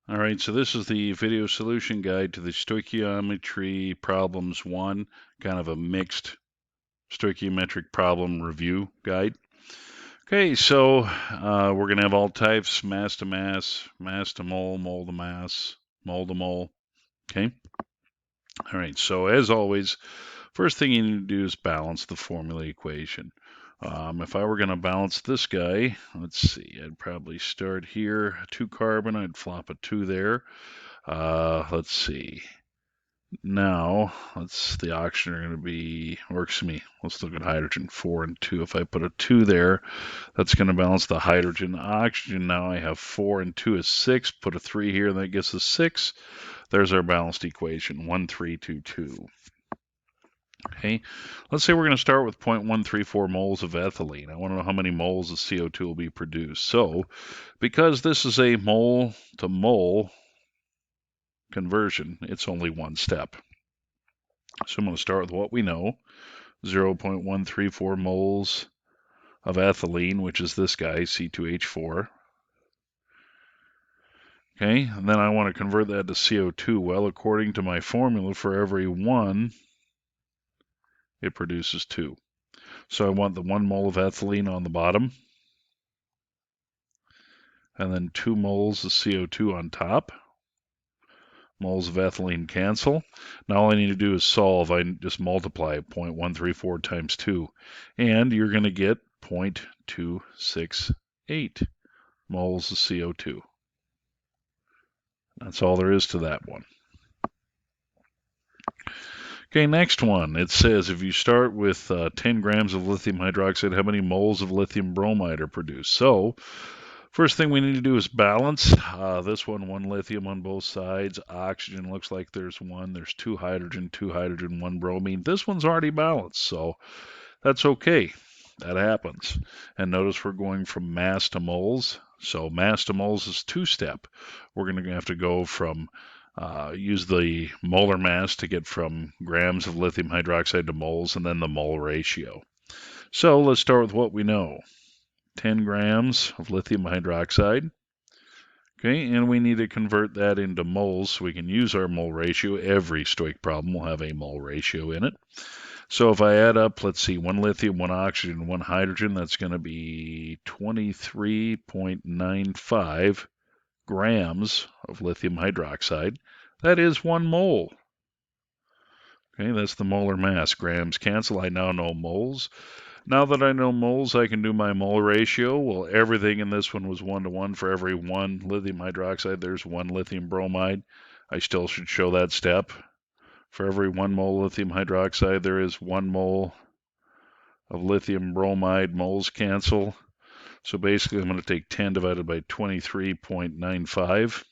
All right, so this is the video solution guide to the stoichiometry problems 1, kind of a mixed stoichiometric problem review guide. Okay, so we're going to have all types, mass to mass, mass to mole, mole to mass, mole to mole. Okay. All right, so as always, first thing you need to do is balance the formula equation. If I were going to balance this guy, let's see, I'd probably start here, 2 carbon, I'd flop a 2 there. Let's see. Now, the oxygen are going to be, or excuse me, let's look at hydrogen, 4 and 2. If I put a 2 there, that's going to balance the hydrogen. Oxygen, now I have 4 and 2 is 6. Put a 3 here, and that gives us 6. There's our balanced equation, 1, 3, 2, 2. Okay, let's say we're going to start with 0.134 moles of ethylene. I want to know how many moles of CO2 will be produced. So, because this is a mole to mole conversion, it's only one step. So I'm going to start with what we know, 0.134 moles of ethylene, which is this guy, C2H4. Okay, and then I want to convert that to CO2. Well, according to my formula, for every 1, it produces 2. So I want the 1 mole of ethylene on the bottom, and then 2 moles of CO2 on top. Moles of ethylene cancel. Now all I need to do is solve. I just multiply 0.134 times 2, and you're going to get 0.268 moles of CO2. That's all there is to that one. Okay, next one. It says if you start with 10 grams of lithium hydroxide, how many moles of lithium bromide are produced? So, first thing we need to do is balance. This one lithium on both sides. Oxygen looks like there's 1. There's 2 hydrogen, 1 bromine. This one's already balanced, so that's okay. That happens. And notice we're going from mass to moles. So mass to moles is 2-step. We're going to have to go from use the molar mass to get from grams of lithium hydroxide to moles, and then the mole ratio. So let's start with what we know. 10 grams of lithium hydroxide. Okay, and we need to convert that into moles so we can use our mole ratio. Every Stoich problem will have a mole ratio in it. So if I add up, let's see, 1 lithium, 1 oxygen, 1 hydrogen, that's going to be 23.95 grams of lithium hydroxide. That is 1 mole. Okay, that's the molar mass. Grams cancel. I now know moles. Now that I know moles, I can do my mole ratio. Well, everything in this one was 1 to 1. For every 1 lithium hydroxide, there's 1 lithium bromide. I still should show that step. For every 1 mole lithium hydroxide, there is 1 mole of lithium bromide. Moles cancel. So basically, I'm going to take 10 divided by 23.95.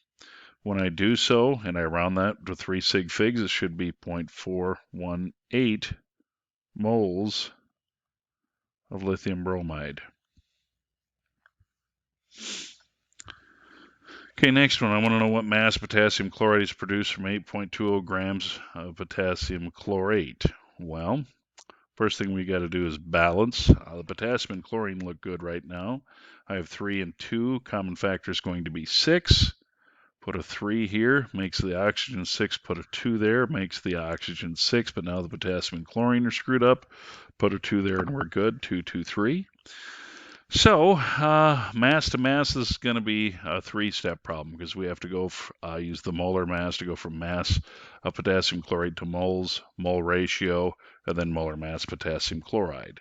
When I do so, and I round that to 3 sig figs, it should be 0.418 moles of lithium bromide. Okay, next one. I want to know what mass potassium chloride is produced from 8.20 grams of potassium chlorate. Well, first thing we got to do is balance. The potassium and chlorine look good right now. I have 3 and 2. Common factor is going to be 6. Put a 3 here, makes the oxygen 6. Put a 2 there, makes the oxygen 6. But now the potassium and chlorine are screwed up. Put a 2 there and we're good. 2, 2, 3. So mass to mass is going to be a 3-step problem because we have to go use the molar mass to go from mass of potassium chloride to moles, mole ratio, and then molar mass potassium chloride.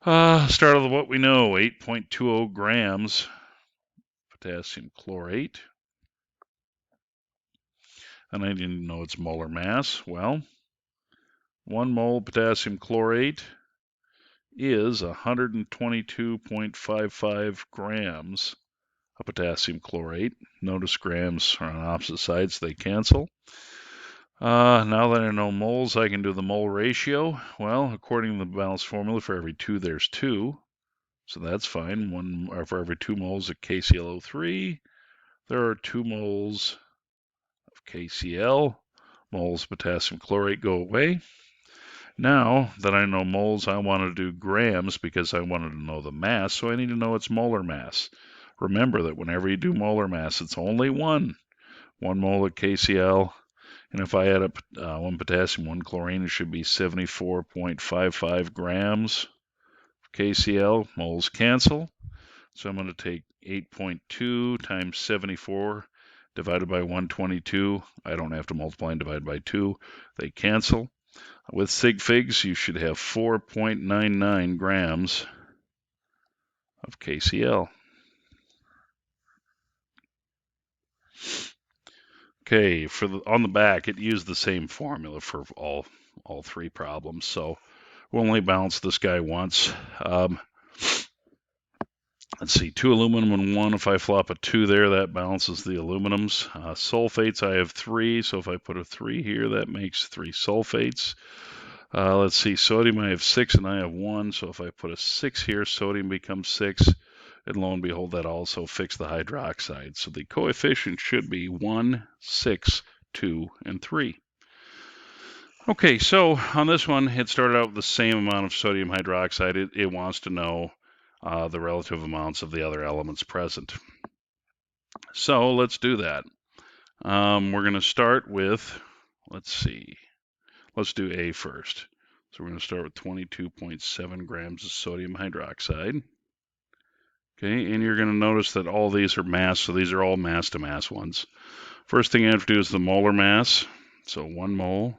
Start with what we know, 8.20 grams potassium chlorate. And I didn't know its molar mass. Well, 1 mole potassium chlorate is 122.55 grams of potassium chlorate. Notice grams are on opposite sides, they cancel. Now that I know moles, I can do the mole ratio. Well, according to the balanced formula, for every 2, there's 2. So that's fine. For every 2 moles of KClO3, there are 2 moles of KCl. Moles of potassium chlorate go away. Now that I know moles, I want to do grams because I wanted to know the mass, so I need to know its molar mass. Remember that whenever you do molar mass, it's only 1. 1 mole of KCl. And if I add up 1 potassium, 1 chlorine, it should be 74.55 grams of KCl. Moles cancel. So I'm going to take 8.2 times 74 divided by 122. I don't have to multiply and divide by 2. They cancel. With sig figs, you should have 4.99 grams of KCl. Okay, on the back, it used the same formula for all 3 problems, so we'll only balance this guy once. Let's see, 2 aluminum and 1. If I flop a 2 there, that balances the aluminums. Sulfates, I have 3, so if I put a 3 here, that makes 3 sulfates. Let's see, sodium, I have 6 and I have 1, so if I put a 6 here, sodium becomes 6, and lo and behold, that also fixed the hydroxide. So the coefficient should be 1, 6, 2, and 3. Okay, so on this one, it started out with the same amount of sodium hydroxide. It wants to know the relative amounts of the other elements present. So let's do that. We're going to start with, let's see, let's do A first. So we're going to start with 22.7 grams of sodium hydroxide. Okay, and you're going to notice that all these are mass, so these are all mass to mass ones. First thing I have to do is the molar mass. So 1 mole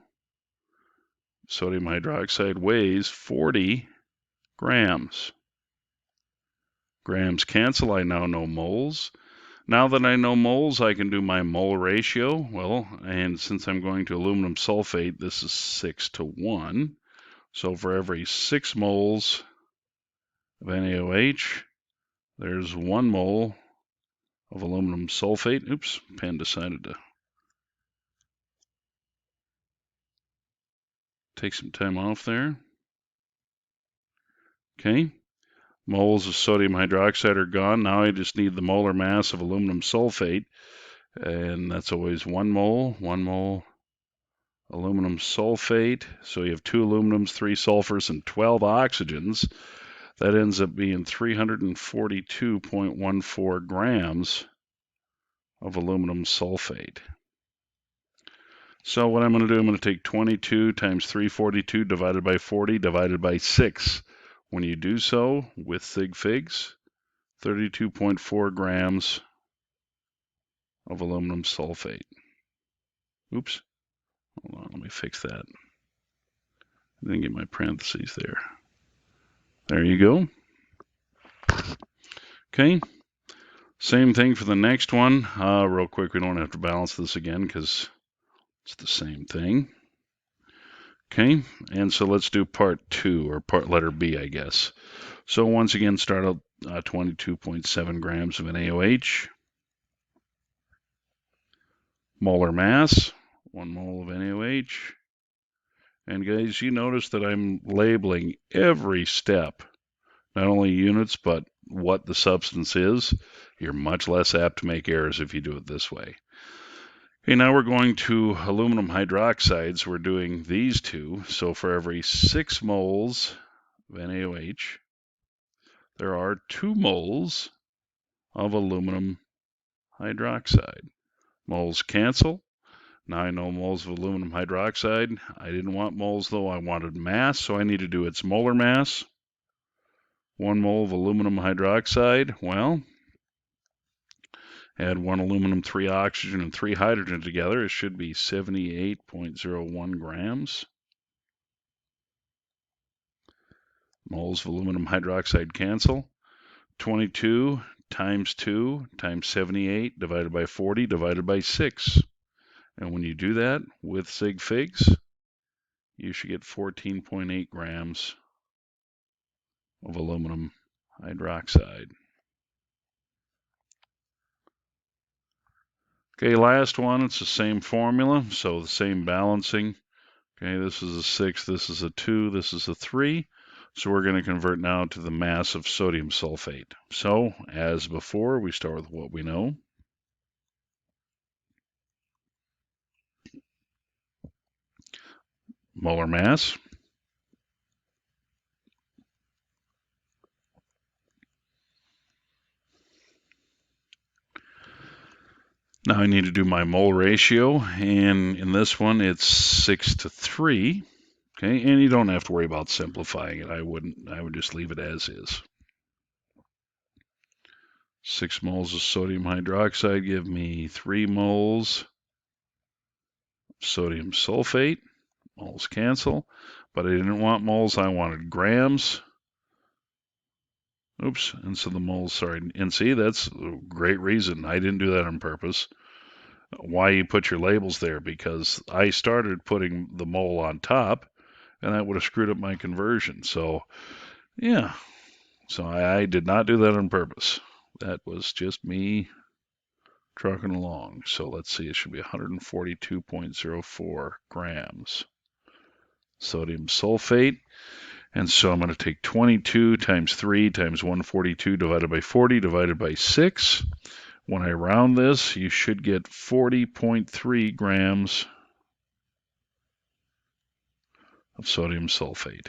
sodium hydroxide weighs 40 grams. Grams cancel, I now know moles. Now that I know moles, I can do my mole ratio. Well, and since I'm going to aluminum sulfate, this is 6 to 1. So for every 6 moles of NaOH, there's 1 mole of aluminum sulfate. Oops, pen decided to take some time off there. Okay, moles of sodium hydroxide are gone. Now I just need the molar mass of aluminum sulfate, and that's always 1 mole aluminum sulfate. So you have 2 aluminums, 3 sulfurs, and 12 oxygens. That ends up being 342.14 grams of aluminum sulfate. So what I'm going to do, I'm going to take 22 times 342 divided by 40 divided by 6. When you do so with sig figs, 32.4 grams of aluminum sulfate. Oops, hold on, let me fix that. I didn't get my parentheses there. There you go. Okay, same thing for the next one. Real quick, we don't have to balance this again because it's the same thing. Okay, and so let's do part 2, or part letter B, I guess. So once again, start out 22.7 grams of NaOH. Molar mass, 1 mole of NaOH. And guys, you notice that I'm labeling every step, not only units, but what the substance is. You're much less apt to make errors if you do it this way. Okay, now we're going to aluminum hydroxides. We're doing these two. So for every 6 moles of NaOH, there are 2 moles of aluminum hydroxide. Moles cancel. Now I know moles of aluminum hydroxide. I didn't want moles though, I wanted mass, so I need to do its molar mass. 1 mole of aluminum hydroxide, well, add 1 aluminum, 3 oxygen, and 3 hydrogen together, it should be 78.01 grams. Moles of aluminum hydroxide cancel. 22 times 2 times 78 divided by 40 divided by 6. And when you do that with sig figs, you should get 14.8 grams of aluminum hydroxide. Okay, last one, it's the same formula, so the same balancing. Okay, this is a 6, this is a 2, this is a 3. So we're going to convert now to the mass of sodium sulfate. So, as before, we start with what we know. Molar mass. Now I need to do my mole ratio, and in this one it's 6:3. Okay, and you don't have to worry about simplifying it. I wouldn't. I would just leave it as is. 6 moles of sodium hydroxide give me 3 moles sodium sulfate. Moles cancel, but I didn't want moles. I wanted grams. Oops, and so the moles, sorry, and see, that's a great reason. I didn't do that on purpose. Why you put your labels there? Because I started putting the mole on top, and that would have screwed up my conversion. So, yeah, so I did not do that on purpose. That was just me trucking along. So let's see, it should be 142.04 grams sodium sulfate. And so I'm going to take 22 times 3 times 142 divided by 40 divided by 6. When I round this, you should get 40.3 grams of sodium sulfate.